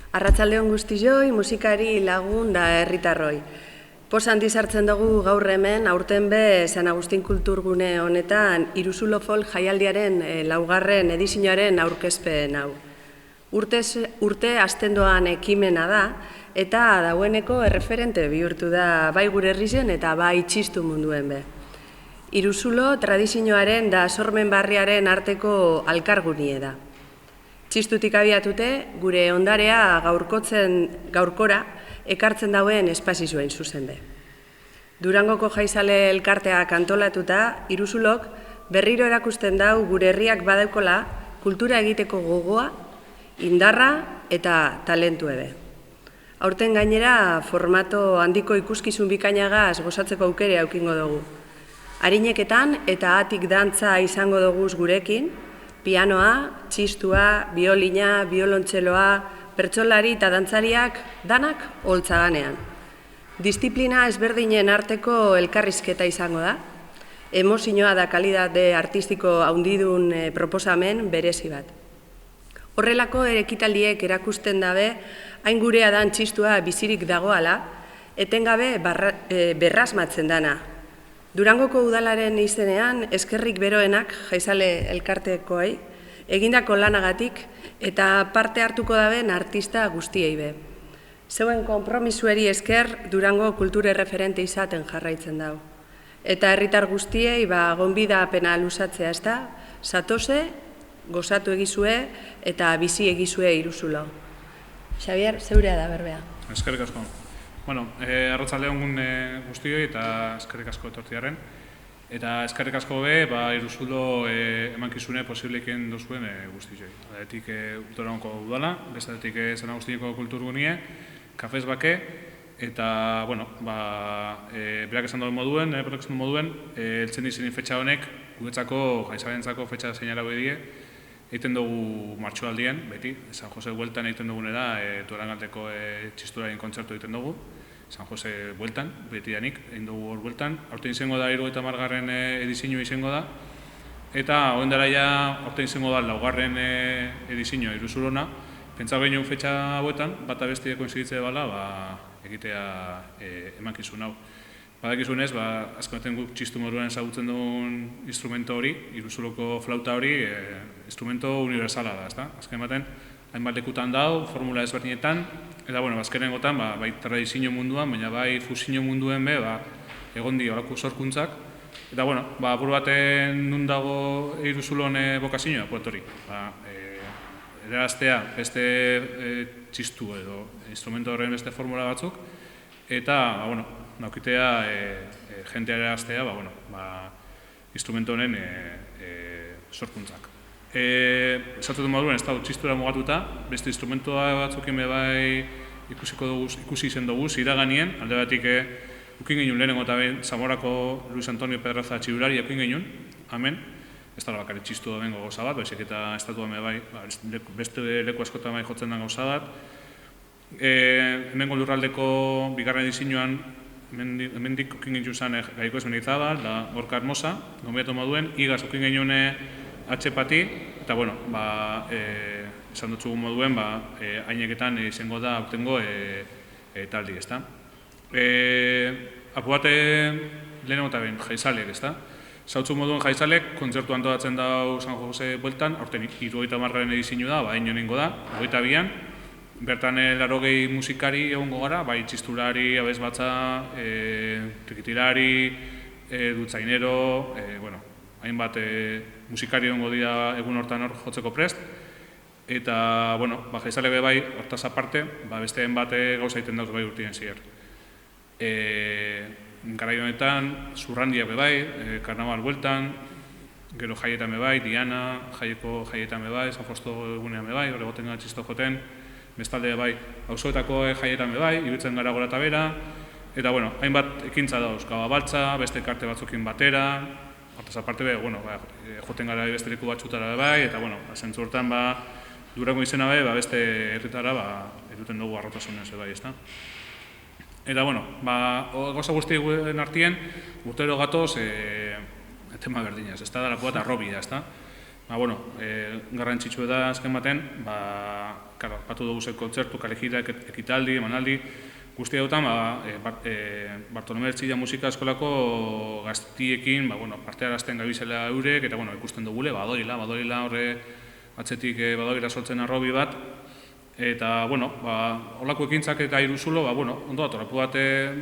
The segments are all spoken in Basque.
Arratsaldeon guztioi, musikari lagun da herritarroi. Poz handiz hartzen dugu gaur hemen, aurten be San Agustin Kulturgune honetan Iruzulo Folk jaialdiaren laugarren edizioaren aurkezpen hau. Urte hasten doan ekimena da, eta daueneko erreferente bihurtu da bai gure herrien eta bai txistu munduen be. Iruzulo tradizioaren da sormen barriaren arteko alkargunie da. Txistutik abiatute, gure ondarea gaurkora ekartzen dauen espazizuen zuzen be. Durangoko jaizale elkarteak antolatuta, Iruzulok berriro erakusten dau gure herriak badaukola kultura egiteko gogoa, indarra eta talentu ebe. Aurten gainera, formato handiko ikuskizun bikainagaz gozatzeko aukere aukingo dugu. Harineketan eta atik dantza izango doguz gurekin, pianoa, txistua, biolina, biolontxeloa, pertsolari eta dantzariak danak holtzaganean. Disiplina ezberdinen arteko elkarrizketa izango da, emozioa da kalidade artistiko haundidun proposamen berezi bat. Horrelako ekitaldiek erakusten dabe, hain gurea dan txistua bizirik dagoala, etengabe berrasmatzen dana. Durangoko udalaren izenean, eskerrik beroenak jaizale elkartekoei, egindako lanagatik eta parte hartuko daben artista guztiei be. Zeuen konpromisueri esker Durango kulture referente izaten jarraitzen dau. Eta herritar guztiei gonbidapena luzatzea ez da, satose, gozatu egizue eta bizi egizue Iruzulo. Xabier, zeurea da berbea. Eskerrik asko. Arratsaldeon guztioi eta eskerrik asko etortziarren. Eta eskerrik asko be, Iruzulo emankizune posibleken dozuen guztioi. Adetik Durangoko udala, bestatik San Agustineko kulturgunie, kafez bake, eta, berak esan duen moduen, eltzen dizien fetxa honek, guretzako, jaizalentzako fetxa zeinara die, egiten dugu martxoaldien, beti, San Jose bueltan egiten dugunera, Durangaldeko txisturaren kontzertu egiten dugu, San Jose bueltan, beti danik, egin dugu hor bueltan. Aurten izango da 70. edizioa izango da, eta horren dara ja, aurten izango da laugarren edizioa Iruzulona, pentsau genuen fetxa hauetan, bata bestia koinziditzea bala, egitea emankizun hau. Badakizunez, azkonetan guk txistu moduan ezagutzen duen instrumento hori, Iruzuloko flauta hori, instrumento universala da, ezta? Azken baten, hainbat lekutan dau, formula ezberdinetan, eta, azkenen gotan, bai tradizio munduan, baina bai fusio munduen be, egon di horako sorkuntzak. Eta, apur baten nun dago Iruzulon bokazioa, puertori. Eraztea beste txistu edo instrumento horren beste formula batzuk, eta, naukitea jenteara eraztea, instrumento honen sorkuntzak. Esatu du moduen, ez da txistura mugatuta, beste instrumentoa batzukin bai ikusi izen dugu, iraganien, alde batik ukin genuen lehenengo eta ben Zamorako Luis Antonio Pedraza txidurari ukin genuen, amen, ez da bakarrik txistu da bengo gauza bat, baizik eta estatua bai, beste leku askotan bai jotzen den gauza bat. Hemengo lurraldeko bigarren edizioan, hemendik ukin genuen zen Gaiko Esmenizabal, da Gorka Hermosa, gombiatu moduen, igaz ukin genuen Atxepati, eta, esan dutzugu moduen, haineketan izango da aurtengo taldi, ezta. Apu bate lehenengo eta ben, jaizalek, ezta. Zautzu moduen jaizalek, kontzertu antolatzen dau San Jose bueltan, aurten 70. edizioa da, hain joningo da, 22an. Bertan 80 musikari egongo gara, bai txisturari, abesbatza, trikitilari, dutzainero, hainbat musikari egongo dira egun hortan hor jotzeko prest. Eta, jaizale bai, hortaz aparte, beste hainbat gauza egiten dauz bai urtien zier. Garai honetan, zurrandiak bai, karnaval bueltan, gero jaietan bai, Diana, jaieko jaietan bai, San Fosto egunean bai, hori goten gara txisto joten, bestalde bai, auzoetako jaietan bai, ibiltzen gara gora eta bera, eta, hainbat ekintza dauz, gaba baltza, beste karte batzukin batera, hortaz aparte, joten gara beste leku batxutara bai, eta, zentzu hortan, Durango izena bai, beste herritara, eruten dugu arrotasunez bai, ezta. Eta, gauza guztien artien, urtero gatoz, tema berdinaz, ezta, darako bat arrobia, ezta. garrantzitsua da azken baten, patu dugu zen kontzertu, kalegirak, ekitaldi, emanaldi, guzti dautan, Bartolome Ertzilla Musika Eskolako gaztiekin parte arazten gabizela eurek, eta ikusten dugule, badorila horre atzetik badorila sortzen arrobi bat, eta, holako ekintzak eta Iruzulo, ondo bat, orapu bat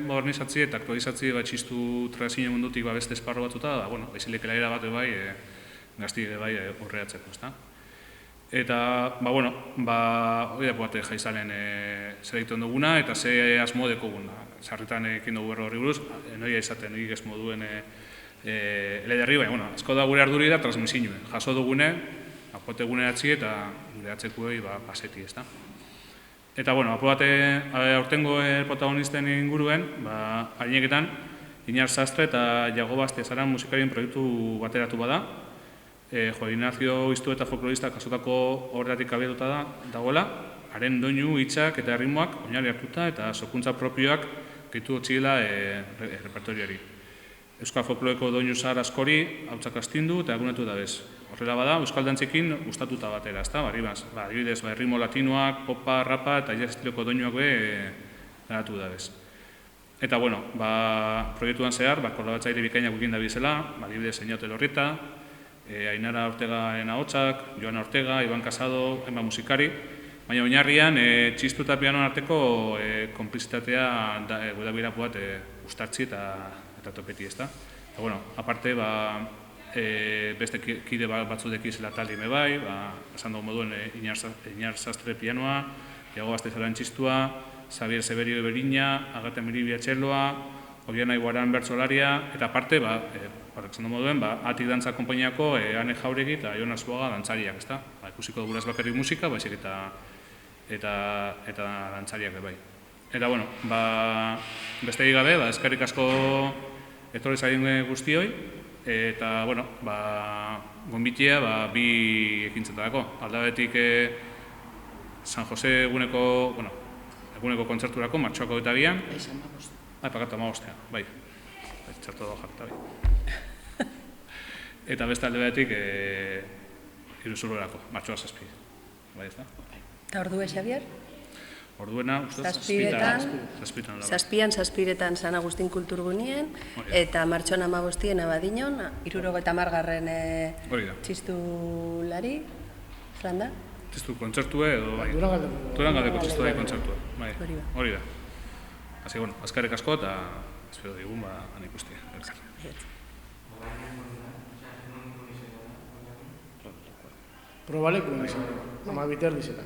modernizatzi eta aktualizatzi txistu tradizio mundutik beste esparro batzuta, baizilik eraera bat gazti horreatzeko, ezta? Eta, hori da jaizalen zer egiten duguna eta ze asmo dekoguna. Sarritan ekin dugu horri buruz, noia izaten egik ez moduen elederri, baina, asko da gure arduri da transmisinuen. Jaso dugune, apote guneratzi eta gure atzekuei paseti, ezta? Eta, apurate aurtengo protagonisten inguruen, harineketan, Iñar Sastre eta Iago Bastiazaran musikarien proiektu bateratu bada. Juan Ignacio Iztu eta folklorista kasotako horretatik abiatuta dagoela, haren doinu, hitzak eta erritmoak oinarri hartuta eta sorkuntza propioak gehitu otziela repertoriari. Euskal folkloreko doinu zahar askori, hautsak astindu eta egunetu da bez. Horrela bada, euskal dantzekin gustatuta batera, ezta? Adibidez, erritmo latinoak, popa, rapa eta jazz estiloko doinuak garatu da bez. Eta, proiektuan zehar, kolaboratzaile bikainak egin da bizela, adibidez, Eñaute Lorrita, Ainara Ortegaren ahotsak, Joana Ortega, Iban Casado, Emma musikari, baina oinarrian txistu eta pianoan arteko konplizitatea guedabirapu bat ustartzi eta topeti, ezta? Aparte, beste kide batzudek izela taldi me bai, esan dugu moduen Iñar Sastre pianoa, Iago Bastiazaran txistua, Xavier Severio Beriña, Agata Miribia txeloa, Obiana Iguaran bertzolaria, eta aparte, esan dugu moduen, Atik Dantza Konpainiako Ane Jauregi eta Jon Arzuaga dantzariak, ezta? Ikusiko dugu bakarrik musika, baizik eta dantzariak bai. Eta, beste gabe, eskerrik asko etorri zaien guztioi, eta, gonbitea bi ekintzetarako. Aldabetik San Jose eguneko kontzerturako, martxoako eta bian. Pakatu 15, bai. Txartu dago jarta, bai. Eta beste alde behetik Iruzulorako, martxoa 7. Bai, ez da? Eta ordue, Xavier? Orduena, ustez, Zazpiretan San Agustin Kulturgunien, eta martxoan 15 Abadiñon, 70. Txistulari, zelan da? Txistu kontzertue edo, bai. Durangaldeko txistu kontzertue, bai. Hori da. Asi, azkarrik asko eta espero digun, han ikustia. Probaleko izan, 12 dizela.